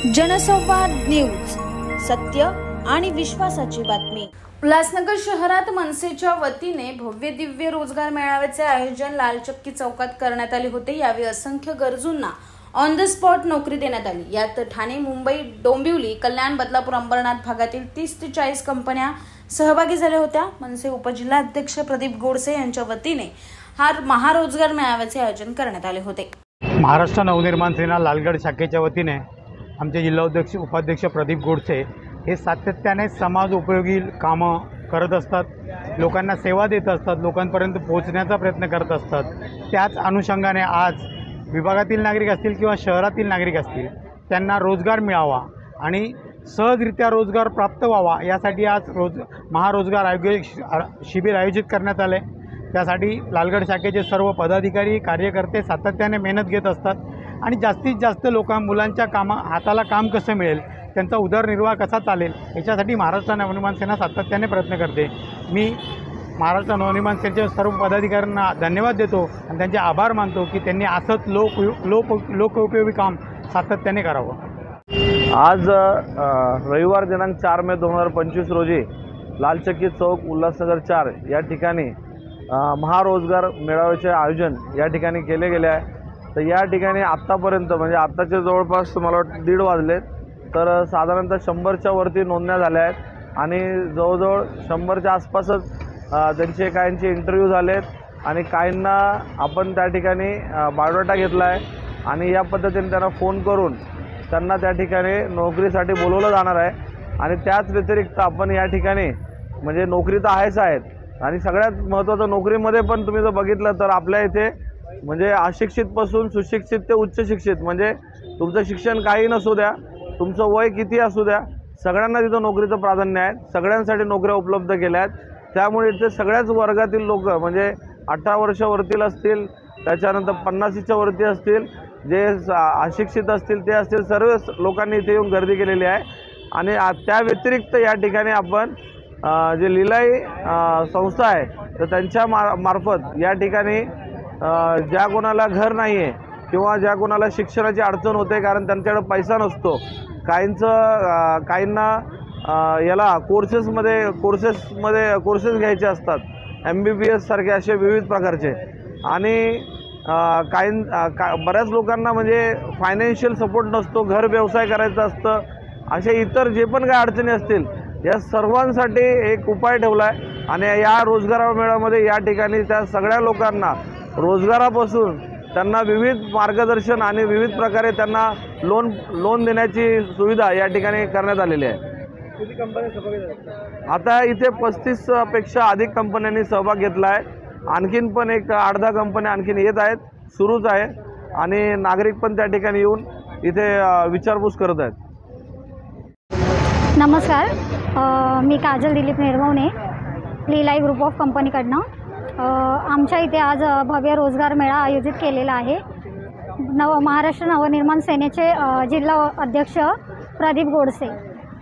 जनसंवाद न्यूज, सत्य आणि विश्वासाची बातमी। उल्हासनगर शहरात मनसेच्या वतीने भव्य दिव्य रोजगार मेळाव्याचे आयोजन लालचक्की चौकात करण्यात आले होते। यावेळी असंख्य गरजूंना ऑन द स्पॉट नोकरी देण्यात आली। यात ठाणे, मुंबई, डोंबिवली, कल्याण, बदलापूर, अंबरनाथ भागातील 30 ते 40 कंपन्या सहभागी झाल्या होत्या। मनसे उपजिल्हाध्यक्ष प्रदीप गोडसे यांच्या वतीने हा महारोजगार मेळाव्याचे आयोजन करण्यात आले होते। महाराष्ट्र नवनिर्माण सेना लालगड शाखेच्या वतीने आमचे जिल्हाध्यक्ष उपाध्यक्ष प्रदीप गोडसे हे सातत्याने समाज उपयोगी कामं करत असतात, लोकांना सेवा देत असतात, लोकांपर्यंत पोहोचण्याचा प्रयत्न करत असतात। त्याच अनुषंगाने आज विभागातील नागरिक असतील किंवा शहरातील नागरिक असतील त्यांना रोजगार मिळावा आणि सहजरित्या रोजगार प्राप्त व्हावा यासाठी आज महारोजगार शिबिर आयोजित करण्यात आले। त्यासाठी लालगड शाखेचे सर्व पदाधिकारी कार्यकर्ते सातत्याने मेहनत घेत असतात आणि जास्तीत जास्त मुलांच्या हाताला काम कसं मिळेल, त्यांचा उदरनिर्वाह कसा चालेल याच्यासाठी महाराष्ट्र नवनिर्माण सेना सातत्याने प्रयत्न करते। मी महाराष्ट्र नवनिर्माण सेनेच्या सर्व पदाधिकाऱ्यांना धन्यवाद देतो आणि त्यांचे आभार मानतो की त्यांनी असंच लोकोपयोगी काम सातत्याने करावं। आज रविवार दिनांक 4 मे 2025 रोजी लालचक्की चौक उल्हासनगर 4 या ठिकाणी महारोजगार मेळाव्याचे आयोजन या ठिकाणी केले गेले आहे। तर या ठिकाणी आत्तापर्यंत म्हणजे आत्ताचे जवळपास मला वाटतं 1:30 वाजले, तर साधारणतः 100च्या वरती नोंदण्या झाल्या आहेत आणि जवळजवळ 100च्या आसपासच त्यांचे काहींचे इंटरव्ह्यू झालेत आणि काहींना आपण त्या ठिकाणी बायोडाटा घेतला आहे आणि या पद्धतीने त्यांना फोन करून त्यांना त्या ठिकाणी नोकरीसाठी बोलवलं जाणार आहे। आणि त्याच व्यतिरिक्त आपण या ठिकाणी म्हणजे नोकरी तर आहेत आणि सगळ्यात महत्त्वाचं नोकरीमध्ये पण तुम्ही जर बघितलं तर आपल्या इथे म्हणजे अशिक्षितपासून सुशिक्षित ते उच्च शिक्षित म्हणजे तुमचं शिक्षण काही नसू द्या, तुमचं वय किती असू द्या, सगळ्यांना तिथं नोकरीचं प्राधान्य आहे। सगळ्यांसाठी नोकऱ्या उपलब्ध केल्या आहेत। त्यामुळे इथे सगळ्याच वर्गातील लोक म्हणजे 18 वर्षावरतील असतील, त्याच्यानंतर 50च्या वरती असतील, जे अशिक्षित असतील ते असतील, सर्व लोकांनी इथे येऊन गर्दी केलेली आहे। आणि त्या व्यतिरिक्त या ठिकाणी आपण जे लिलाई संस्था आहे तर त्यांच्या मार्फत या ठिकाणी ज्या कोणाला घर नाही आहे किंवा ज्या कोणाला शिक्षणाची अडचण होते कारण त्यांच्याकडे पैसा नसतो, काहींना याला कोर्सेस घ्यायचे असतात, MBBS सारखे असे विविध प्रकारचे, आणि बऱ्याच लोकांना म्हणजे फायनान्शियल सपोर्ट नसतो, घर व्यवसाय करायचा असतं, असे इतर जे पण काही अडचणी असतील या सर्वांसाठी एक उपाय ठेवला आहे। आणि या रोजगार मेळाव्यामध्ये या ठिकाणी त्या सगळ्या लोकांना रोजगारापासून त्यांना विविध मार्गदर्शन आणि विविध प्रकारे त्यांना लोन देण्याची सुविधा या ठिकाणी करण्यात आलेली आहे। किती कंपन्या सहभागी झाल्या? आता इथे 35 पेक्षा अधिक कंपन्यांनी सहभाग घेतला आहे। आणखीन पण एक 8-10 कंपन्या आणखीन येत आहेत, सुरूच आहे आणि नागरिक पण त्या ठिकाणी येऊन इथे विचारपूस करत आहेत। नमस्कार, मी काजल दिलीप निर्मवणे, लिलाई ग्रुप ऑफ कंपनीकडनं आमच्या इथे आज भव्य रोजगार मेळा आयोजित केलेला आहे। महाराष्ट्र नवनिर्माण सेनेचे जिल्हा अध्यक्ष प्रदीप गोडसे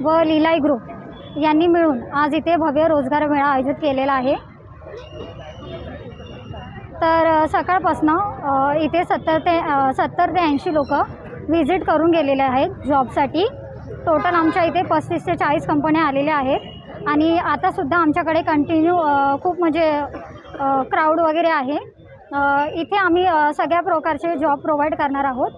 व लिलाई ग्रुप यांनी मिळून आज इथे भव्य रोजगार मेळा आयोजित केलेला आहे। तर सकाळपासनं इथे 70 ते 80 लोक व्हिजिट करून गेलेले आहेत जॉबसाठी। टोटल आमच्या इथे 35 ते 40 कंपन्या आलेल्या आहेत आणि आतासुद्धा आमच्याकडे कंटिन्यू खूप म्हणजे क्राऊड वगैरे आहे। इथे आम्ही सगळ्या प्रकारचे जॉब प्रोव्हाइड करणार आहोत।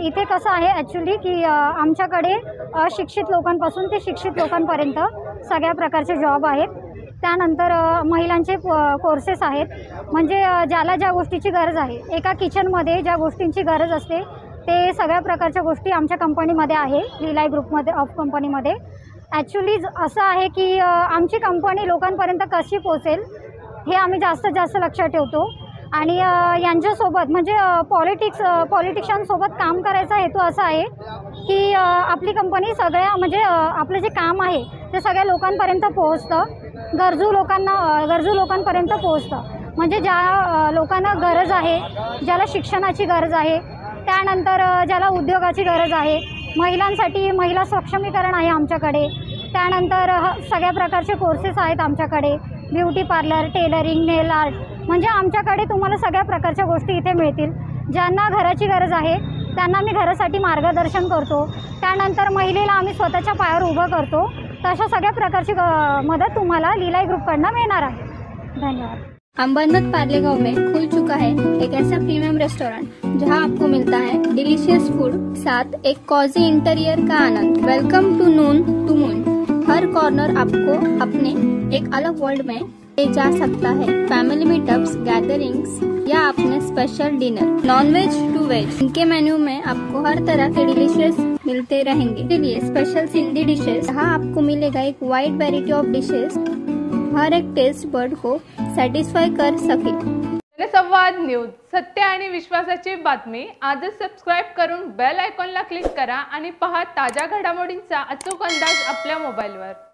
इथे कसं आहे ॲक्च्युली की आमच्याकडे अशिक्षित लोकांपासून ते शिक्षित लोकांपर्यंत सगळ्या प्रकारचे जॉब आहेत। त्यानंतर महिलांचे कोर्सेस आहेत, म्हणजे ज्याला ज्या गोष्टीची गरज आहे, एका किचनमध्ये ज्या गोष्टींची गरज असते ते सगळ्या प्रकारच्या गोष्टी आमच्या कंपनीमध्ये आहे, लिलाई ग्रुपमध्ये ऑफ कंपनीमध्ये। ॲक्च्युली असं आहे की आमची कंपनी लोकांपर्यंत कशी पोचेल हे आम्ही जास्तीत जास्त लक्षात ठेवतो आणि यांच्यासोबत म्हणजे पॉलिटिशियनसोबत काम करायचा हेतू असा आहे की आपली कंपनी सगळ्या म्हणजे आपलं जे काम आहे ते सगळ्या लोकांपर्यंत पोहोचतं, गरजू लोकांपर्यंत पोहोचतं। म्हणजे ज्या लोकांना गरज आहे, ज्याला शिक्षणाची गरज आहे, त्यानंतर ज्याला उद्योगाची गरज आहे, महिलांसाठी महिला सक्षमीकरण आहे आमच्याकडे, त्यानंतर सगळ्या प्रकारचे कोर्सेस आहेत आमच्याकडे, ब्युटी पार्लर, टेलरिंग, नेल आर्ट, म्हणजे आमच्याकडे तुम्हाला सगळ्या प्रकारच्या गोष्टी इथे मिळतील। ज्यांना घराची गरज आहे त्यांना आम्ही घरासाठी मार्गदर्शन करतो. त्यानंतर महिलेला आम्ही स्वतःच्या पायावर उभं करतो. तर अशा सगळ्या प्रकारची मदत तुम्हाला लीलाई ग्रुपकडनं मिळणार आहे. धन्यवाद. अम्बरनाथ पार्ले गांव में खुल चुका है एक ऐसा प्रीमियम रेस्टोरेंट जहां आपको मिलता है डिलीशियस फूड, साथ एक कॉजी इंटीरियर का आनंद. Welcome to Noon to Moon. हर कॉर्नर आपको अपने एक अलग वर्ल्ड में ले जा सकता है. फैमिली मीटअप्स, गैदरिंग्स या अपने special dinner. Non veg to veg, इनके मेन्यू में आपको हर तरह के डिलीशियस मिलते रहेंगे. इसलिए स्पेशल सिंधी डिशेस, जहाँ आपको मिलेगा एक वाइड वेराइटी ऑफ डिशेस, हर एक टेस्ट बर्ड को सॅटिस्फाय कर सके. जनसंवाद न्यूज, सत्य आणि विश्वासाची बातमी. आजच सबस्क्राईब करून बेल आयकॉनला क्लिक करा आणि पहा ताज्या घडामोडींचा अचूक अंदाज आपल्या मोबाईलवर.